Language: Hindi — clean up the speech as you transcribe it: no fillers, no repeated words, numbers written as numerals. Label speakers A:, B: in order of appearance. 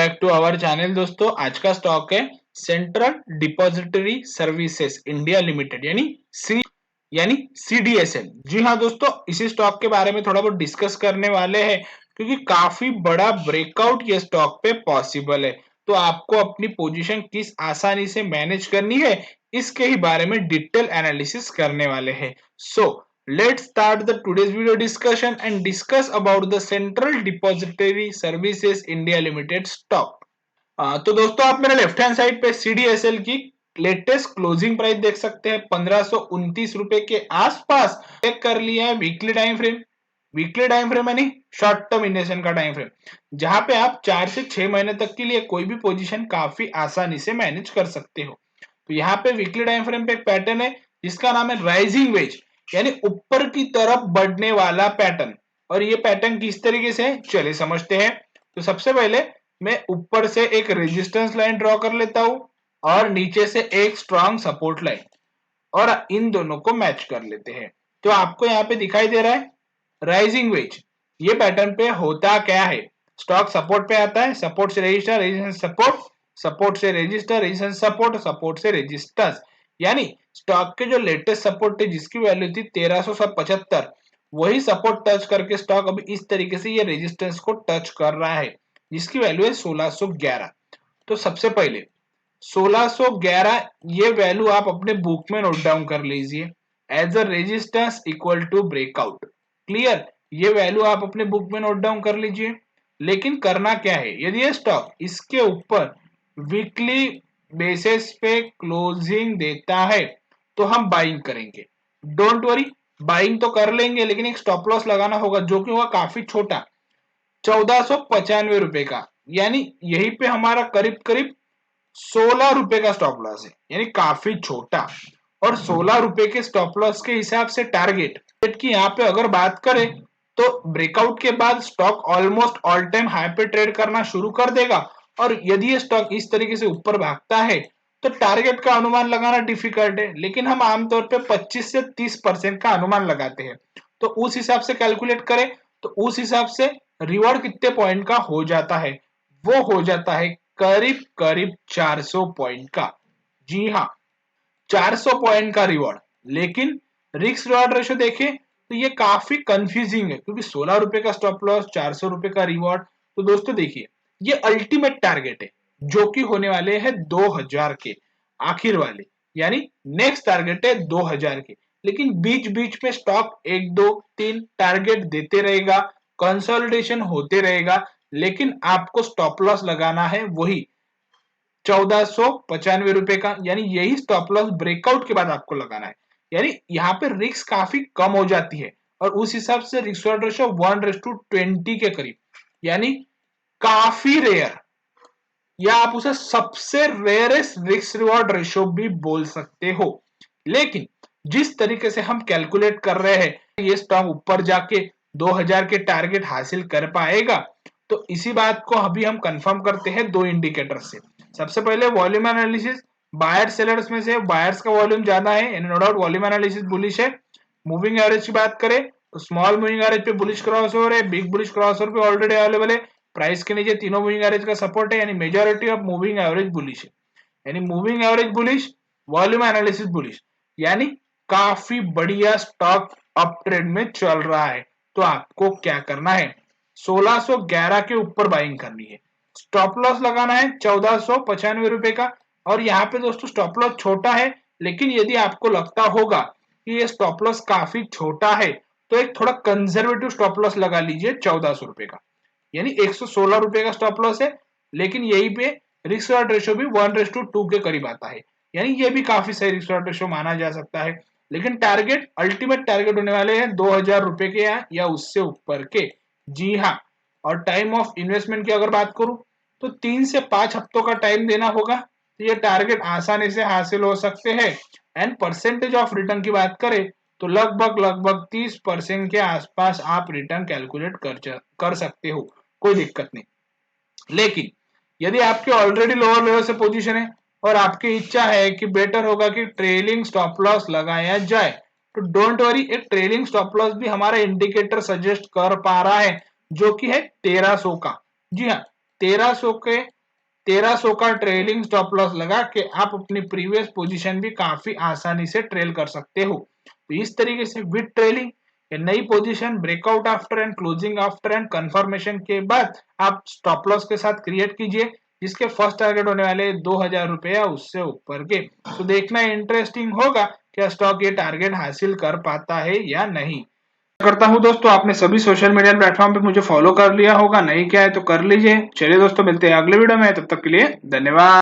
A: Back to our channel. दोस्तों आज का स्टॉक है central depository services India limited यानी CDSL। जी हाँ दोस्तों, इसी स्टॉक के बारे में थोड़ा बहुत डिस्कस करने वाले हैं क्योंकि काफी बड़ा ब्रेकआउट ये स्टॉक पे पॉसिबल है। तो आपको अपनी पोजीशन किस आसानी से मैनेज करनी है इसके ही बारे में डिटेल एनालिसिस करने वाले हैं। सो let's start the today's video discussion and discuss about the Central Depository Services India Limited stock। तो दोस्तों आप मेरे लेफ्ट हैंड साइड पे CDSL की लेटेस्ट क्लोजिंग प्राइस देख सकते हैं 1529 रुपए के आसपास चेक कर लिया है। वीकली टाइम फ्रेम यानी शॉर्ट टर्म इन्वेस्टमेंट का टाइम फ्रेम, जहां पे आप 4 से 6 महीने तक के लिए कोई भी पोजीशन काफी आसानी से मैनेज कर सकते हो। तो यहाँ पे वीकली टाइम फ्रेम पे एक पैटर्न है जिसका नाम है राइजिंग वेज, यानी ऊपर की तरफ बढ़ने वाला पैटर्न। और ये पैटर्न किस तरीके से है चलिए समझते हैं। तो सबसे पहले मैं ऊपर से एक रेजिस्टेंस लाइन ड्रॉ कर लेता हूं और नीचे से एक स्ट्रॉन्ग सपोर्ट लाइन, और इन दोनों को मैच कर लेते हैं। तो आपको यहाँ पे दिखाई दे रहा है राइजिंग वेज। ये पैटर्न पे होता क्या है, स्टॉक सपोर्ट पे आता है, सपोर्ट से रजिस्टर, रेजिस्टेंस सपोर्ट, सपोर्ट से रजिस्टर, रेजिस्टेंस सपोर्ट, सपोर्ट से रेजिस्टेंस। यानी स्टॉक के जो लेटेस्ट सपोर्ट थे जिसकी वैल्यू थी 1375, वही सपोर्ट टच करके स्टॉक अभी इस तरीके से ये रेजिस्टेंस को टच कर रहा है जिसकी वैल्यू है 1611। तो सबसे पहले 1611 ये वैल्यू आप अपने बुक में नोट डाउन कर लीजिए as a resistance equal to breakout. Clear, ये वैल्यू आप अपने बुक में नोट डाउन कर लीजिए। लेकिन करना क्या है, यदि ये स्टॉक इसके ऊपर वीकली बेसिस पे क्लोजिंग देता है तो हम बाइंग करेंगे। डोंट वरी, बाइंग तो कर लेंगे लेकिन एक स्टॉप लॉस लगाना होगा जो कि होगा काफी छोटा, 1495 रुपए का। यानी यहीं पे हमारा करीब करीब 16 रुपए का स्टॉप लॉस है, यानी काफी छोटा। और 16 रुपए के स्टॉप लॉस के हिसाब से टारगेट की यहाँ पे अगर बात करें तो ब्रेकआउट के बाद stock almost all time high पे ट्रेड करना शुरू कर देगा। और यदि ये स्टॉक इस तरीके से ऊपर भागता है तो टारगेट का अनुमान लगाना डिफिकल्ट है, लेकिन हम आमतौर पे 25 से 30% का अनुमान लगाते हैं। तो उस हिसाब से कैलकुलेट करें तो उस हिसाब से रिवॉर्ड कितने पॉइंट का हो जाता है, वो हो जाता है करीब करीब 400 पॉइंट का। जी हाँ, 400 पॉइंट का रिवॉर्ड। लेकिन रिस्क रिवॉर्ड रेशो देखें तो ये काफी कंफ्यूजिंग है क्योंकि 16 रुपए का स्टॉप लॉस, 400 रुपए का रिवॉर्ड। तो दोस्तों देखिए, ये अल्टीमेट टारगेट है जो कि होने वाले हैं 2000 के आखिर वाले, यानी नेक्स्ट टारगेट है 2000 के। लेकिन बीच बीच में स्टॉक 1 2 3 टारगेट देते रहेगा, कंसोलिडेशन होते रहेगा, लेकिन आपको स्टॉप लॉस लगाना है वही 1495 रुपए का। यानी यही स्टॉप लॉस ब्रेकआउट के बाद आपको लगाना है। यानी यहाँ पे रिस्क काफी कम हो जाती है और उस हिसाब से रिस्क रिवॉर्ड रेशो 1:20 के करीब, यानी काफी रेयर, या आप उसे सबसे रेयरेस्ट रिस्क रिवॉर्ड रेशो भी बोल सकते हो। लेकिन जिस तरीके से हम कैलकुलेट कर रहे हैं ये स्टॉक ऊपर जाके 2000 के टारगेट हासिल कर पाएगा, तो इसी बात को अभी हम कंफर्म करते हैं दो इंडिकेटर से। सबसे पहले वॉल्यूम एनालिसिस, बायर सेलर्स में से बायर्स का वॉल्यूम ज्यादा है, no doubt volume analysis bullish है। मूविंग एवरेज की बात करें तो स्मॉल मूविंग एवरेज पे बुलिश क्रॉस ओवर है, बिग बुलिश क्रॉस ओवर पे ऑलरेडी अवेलेबल है। प्राइस के नीचे तीनों मूविंग एवरेज का सपोर्ट है, यानी majority of moving average bullish है। यानी moving average bullish, volume analysis bullish, यानी काफी बढ़िया स्टॉक अप ट्रेंड में चल रहा है। तो आपको क्या करना है, 1611 के ऊपर बाइंग करनी है, स्टॉप लॉस लगाना है 1495 रुपए का। और यहाँ पे दोस्तों स्टॉप लॉस छोटा है, लेकिन यदि आपको लगता होगा कि ये स्टॉप लॉस काफी छोटा है तो एक थोड़ा कंजर्वेटिव स्टॉप लॉस लगा लीजिए 1400 रुपए का, यानी 116 रुपए का स्टॉप लॉस है। लेकिन यही पे रिस्क रिवॉर्ड रेशो भी 1:2 के करीब आता है, यानी ये भी काफी सही रिस्क रिवॉर्ड रेशो माना जा सकता है। लेकिन टारगेट, अल्टीमेट टारगेट होने वाले हैं 2000 रुपए के या उससे ऊपर के। जी हाँ, और टाइम ऑफ इन्वेस्टमेंट की अगर बात करूं तो 3 से 5 हफ्तों का टाइम देना होगा, तो ये टारगेट आसानी से हासिल हो सकते हैं। एंड परसेंटेज ऑफ रिटर्न की बात करें तो लगभग 30% के आसपास आप रिटर्न कैलकुलेट कर सकते हो, कोई दिक्कत नहीं। लेकिन यदि आपके ऑलरेडी लोअर लेवल से पोजीशन है और आपकी इच्छा है कि बेटर होगा कि ट्रेलिंग स्टॉप लॉस लगाया जाए, तो डोंट वरी, एक ट्रेलिंग स्टॉप लॉस भी हमारा इंडिकेटर सजेस्ट कर पा रहा है जो कि है 1300 का। जी हाँ, 1300 का ट्रेलिंग स्टॉप लॉस लगा के आप अपनी प्रीवियस पोजीशन भी काफी आसानी से ट्रेल कर सकते हो। तो इस तरीके से विद ट्रेलिंग नई position breakout after and closing after and confirmation के बाद आप स्टॉप लॉस के साथ क्रिएट कीजिए, जिसके फर्स्ट टारगेट होने वाले 2000 रुपए या उससे ऊपर के। तो देखना इंटरेस्टिंग होगा क्या स्टॉक ये टारगेट हासिल कर पाता है या नहीं। करता हूं दोस्तों आपने सभी सोशल मीडिया प्लेटफॉर्म पे मुझे फॉलो कर लिया होगा, नहीं किया है तो कर लीजिए। चलिए दोस्तों मिलते हैं अगले वीडियो में, तब तक के लिए धन्यवाद।